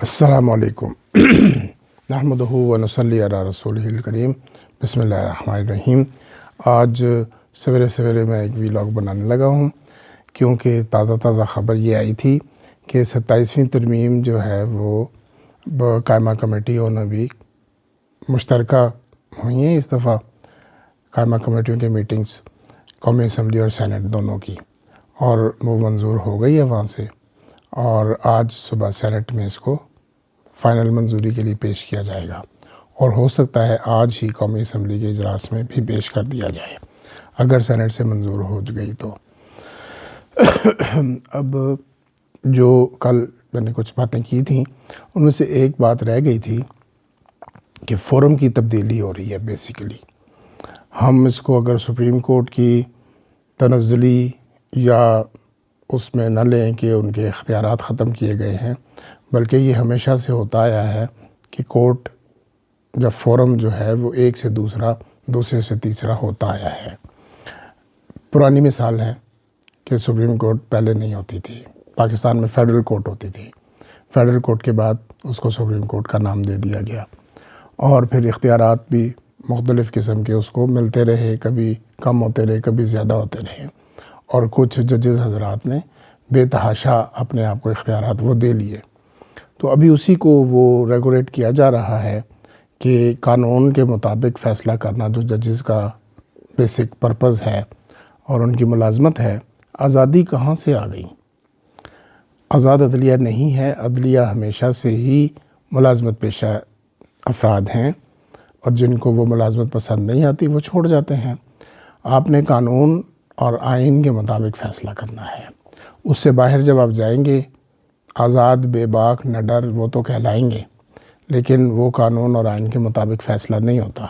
السلام علیکم نحمدہ و نصلی علی رسولہ الکریم بسم اللہ الرحمن الرحیم۔ آج سویرے سویرے میں ایک ویلاگ بنانے لگا ہوں کیونکہ تازہ خبر یہ آئی تھی کہ 27ویں ترمیم جو ہے وہ قائمہ کمیٹیوں نے بھی مشترکہ ہوئی ہیں۔ اس دفعہ قائمہ کمیٹیوں کی میٹنگز قومی اسمبلی اور سینٹ دونوں کی، اور وہ منظور ہو گئی ہے وہاں سے، اور آج صبح سینٹ میں اس کو فائنل منظوری کے لیے پیش کیا جائے گا، اور ہو سکتا ہے آج ہی قومی اسمبلی کے اجلاس میں بھی پیش کر دیا جائے اگر سینٹ سے منظور ہو گئی تو۔ اب جو کل میں نے کچھ باتیں کی تھیں ان میں سے ایک بات رہ گئی تھی کہ فورم کی تبدیلی ہو رہی ہے۔ بیسیکلی ہم اس کو اگر سپریم کورٹ کی تنزلی یا اس میں نہ لیں کہ ان کے اختیارات ختم کیے گئے ہیں، بلکہ یہ ہمیشہ سے ہوتا آیا ہے کہ کورٹ جب فورم جو ہے وہ ایک سے دوسرے سے تیسرا ہوتا آیا ہے۔ پرانی مثال ہے کہ سپریم کورٹ پہلے نہیں ہوتی تھی، پاکستان میں فیڈرل کورٹ ہوتی تھی، فیڈرل کورٹ کے بعد اس کو سپریم کورٹ کا نام دے دیا گیا، اور پھر اختیارات بھی مختلف قسم کے اس کو ملتے رہے، کبھی کم ہوتے رہے، کبھی زیادہ ہوتے رہے، اور کچھ ججز حضرات نے بے تحاشا اپنے آپ کو اختیارات وہ دے لیے۔ تو ابھی اسی کو وہ ریگولیٹ کیا جا رہا ہے کہ قانون کے مطابق فیصلہ کرنا جو ججز کا بیسک پرپز ہے اور ان کی ملازمت ہے۔ آزادی کہاں سے آ گئی؟ آزاد عدلیہ نہیں ہے، عدلیہ ہمیشہ سے ہی ملازمت پیشہ افراد ہیں، اور جن کو وہ ملازمت پسند نہیں آتی وہ چھوڑ جاتے ہیں۔ آپ نے قانون اور آئین کے مطابق فیصلہ کرنا ہے، اس سے باہر جب آپ جائیں گے آزاد، بے باک، نڈر وہ تو کہلائیں گے، لیکن وہ قانون اور آئین کے مطابق فیصلہ نہیں ہوتا۔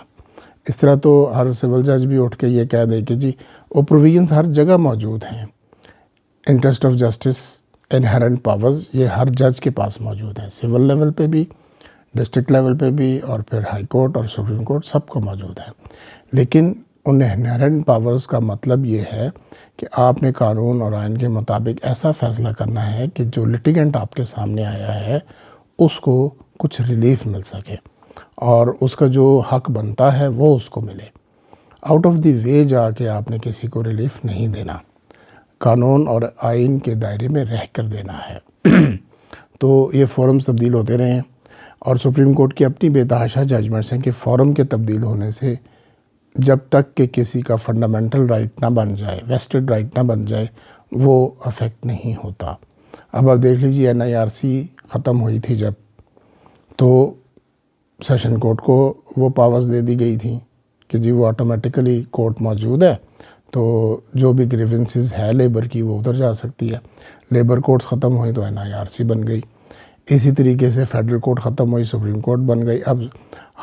اس طرح تو ہر سول جج بھی اٹھ کے یہ کہہ دے کہ جی وہ پروویژنز ہر جگہ موجود ہیں، interest of justice, inherent powers, یہ ہر جج کے پاس موجود ہیں، سول لیول پہ بھی، ڈسٹرکٹ لیول پہ بھی، اور پھر ہائی کورٹ اور سپریم کورٹ سب کو موجود ہے۔ لیکن ان انہرنٹ پاورز کا مطلب یہ ہے کہ آپ نے قانون اور آئین کے مطابق ایسا فیصلہ کرنا ہے کہ جو لٹیگنٹ آپ کے سامنے آیا ہے اس کو کچھ ریلیف مل سکے، اور اس کا جو حق بنتا ہے وہ اس کو ملے۔ آؤٹ آف دی وے جا کے آپ نے کسی کو ریلیف نہیں دینا، قانون اور آئین کے دائرے میں رہ کر دینا ہے۔ تو یہ فورمز تبدیل ہوتے رہے ہیں، اور سپریم کورٹ کی اپنی بے تحاشا ججمنٹس ہیں کہ فورم کے تبدیل ہونے سے جب تک کہ کسی کا فنڈامنٹل رائٹ نہ بن جائے، ویسٹڈ رائٹ نہ بن جائے، وہ افیکٹ نہیں ہوتا۔ اب آپ دیکھ لیجیے NIRC ختم ہوئی تھی جب، تو سیشن کورٹ کو وہ پاورز دے دی گئی تھیں کہ جی وہ آٹومیٹیکلی کورٹ موجود ہے، تو جو بھی گریونسز ہے لیبر کی وہ ادھر جا سکتی ہے۔ لیبر کورٹس ختم ہوئی تو NIRC بن گئی، اسی طریقے سے فیڈرل کورٹ ختم ہوئی، سپریم کورٹ بن گئی۔ اب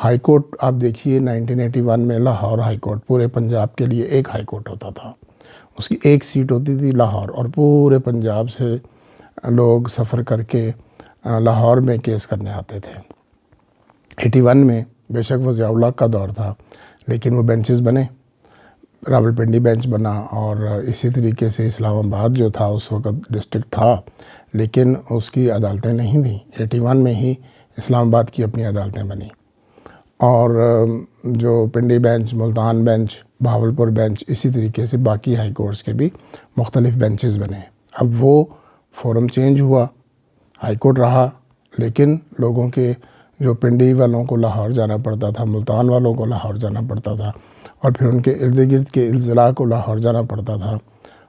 ہائی کورٹ آپ دیکھیے 1981 میں لاہور ہائی کورٹ پورے پنجاب کے لیے ایک ہائی کورٹ ہوتا تھا، اس کی ایک سیٹ ہوتی تھی لاہور، اور پورے پنجاب سے لوگ سفر کر کے لاہور میں کیس کرنے آتے تھے۔ 81 میں بے شک وہ ضیاء الحق کا دور تھا، لیکن وہ بینچز بنے، راولپنڈی بینچ بنا، اور اسی طریقے سے اسلام آباد جو تھا اس وقت ڈسٹرکٹ تھا لیکن اس کی عدالتیں نہیں تھیں۔ 81 میں ہی اسلام آباد کی اپنی عدالتیں بنیں، اور جو Pindi bench, Multan bench, Bahawalpur bench, اسی طریقے سے باقی ہائی کورٹس کے بھی مختلف بینچز بنے۔ اب وہ فورم چینج ہوا، ہائی کورٹ رہا، لیکن لوگوں کے جو پنڈی والوں کو لاہور جانا پڑتا تھا، ملتان والوں کو لاہور جانا پڑتا تھا، اور پھر ان کے ارد گرد کے اضلاع کو لاہور جانا پڑتا تھا،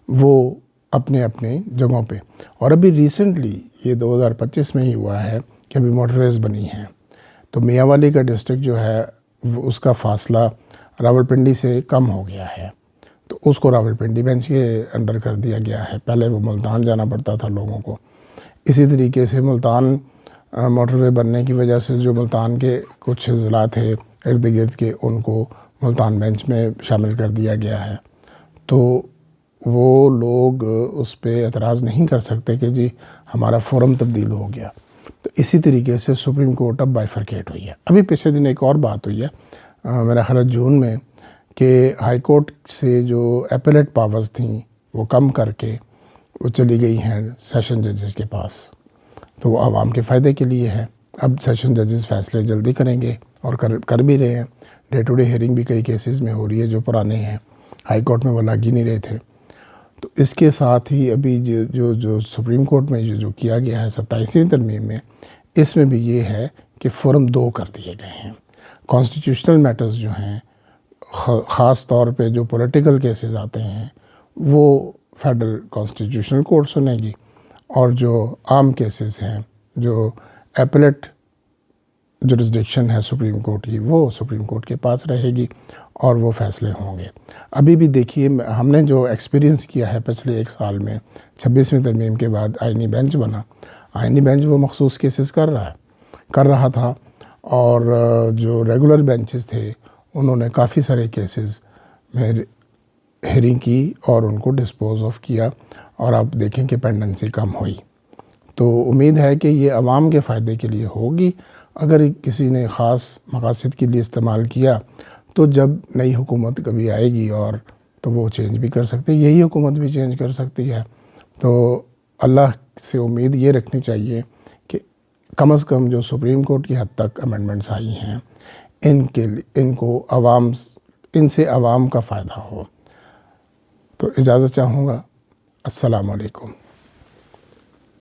وہ اپنے اپنے جگہوں پہ۔ اور ابھی ریسنٹلی یہ 2025 میں ہی ہوا ہے کہ ابھی موٹر ویز بنی ہیں، تو میاں والی کا ڈسٹرکٹ جو ہے اس کا فاصلہ راولپنڈی سے کم ہو گیا ہے، تو اس کو راولپنڈی بینچ کے انڈر کر دیا گیا ہے۔ پہلے وہ ملتان جانا پڑتا تھا لوگوں کو۔ اسی طریقے سے ملتان موٹر وے بننے کی وجہ سے جو ملتان کے کچھ اضلاع تھے ارد گرد کے، ان کو ملتان بینچ میں شامل کر دیا گیا ہے، تو وہ لوگ اس پہ اعتراض نہیں کر سکتے کہ جی ہمارا فورم تبدیل ہو گیا۔ تو اسی طریقے سے سپریم کورٹ اب بائیفرکیٹ ہوئی ہے۔ ابھی پچھلے دن ایک اور بات ہوئی ہے، میرا خیال ہے جون میں، کہ ہائی کورٹ سے جو اپیلیٹ پاورز تھیں وہ کم کر کے وہ چلی گئی ہیں سیشن ججز کے پاس۔ تو وہ عوام کے فائدے کے لیے ہے۔ اب سیشن ججز فیصلے جلدی کریں گے اور کر بھی رہے ہیں۔ ڈے ٹو ڈے ہیئرنگ بھی کئی کیسز میں ہو رہی ہے جو پرانے ہیں، ہائی کورٹ میں وہ لگ ہی نہیں رہے تھے۔ تو اس کے ساتھ ہی ابھی جو سپریم کورٹ میں جو کیا گیا ہے 27ویں ترمیم میں، اس میں بھی یہ ہے کہ فورم 2 کر دیے گئے ہیں۔ کانسٹیٹیوشنل میٹرز جو ہیں، خاص طور پہ جو پولیٹیکل کیسز آتے ہیں، وہ فیڈرل کانسٹیٹیوشنل کورٹ سنے گی، اور جو عام کیسز ہیں، جو ایپلیٹ جورسڈکشن ہے سپریم کورٹ کی، وہ سپریم کورٹ کے پاس رہے گی اور وہ فیصلے ہوں گے۔ ابھی بھی دیکھیے ہم نے جو ایکسپیرینس کیا ہے پچھلے 1 سال میں، 26ویں ترمیم کے بعد آئینی بینچ بنا، آئینی بینچ وہ مخصوص کیسز کر رہا تھا، اور جو ریگولر بینچز تھے انہوں نے کافی سارے کیسز میں ہیئرنگ کی اور ان کو ڈسپوز آف کیا، اور آپ دیکھیں کہ پینڈنسی کم ہوئی۔ تو امید ہے کہ یہ عوام کے فائدے کے لیے ہوگی۔ اگر کسی نے خاص مقاصد کے لیے استعمال کیا تو جب نئی حکومت کبھی آئے گی اور تو وہ چینج بھی کر سکتے، یہی حکومت بھی چینج کر سکتی ہے۔ تو اللہ سے امید یہ رکھنی چاہیے کہ کم از کم جو سپریم کورٹ کی حد تک امینڈمنٹس آئی ہیں، ان سے عوام کا فائدہ ہو۔ تو اجازت چاہوں گا۔ السلام علیکم۔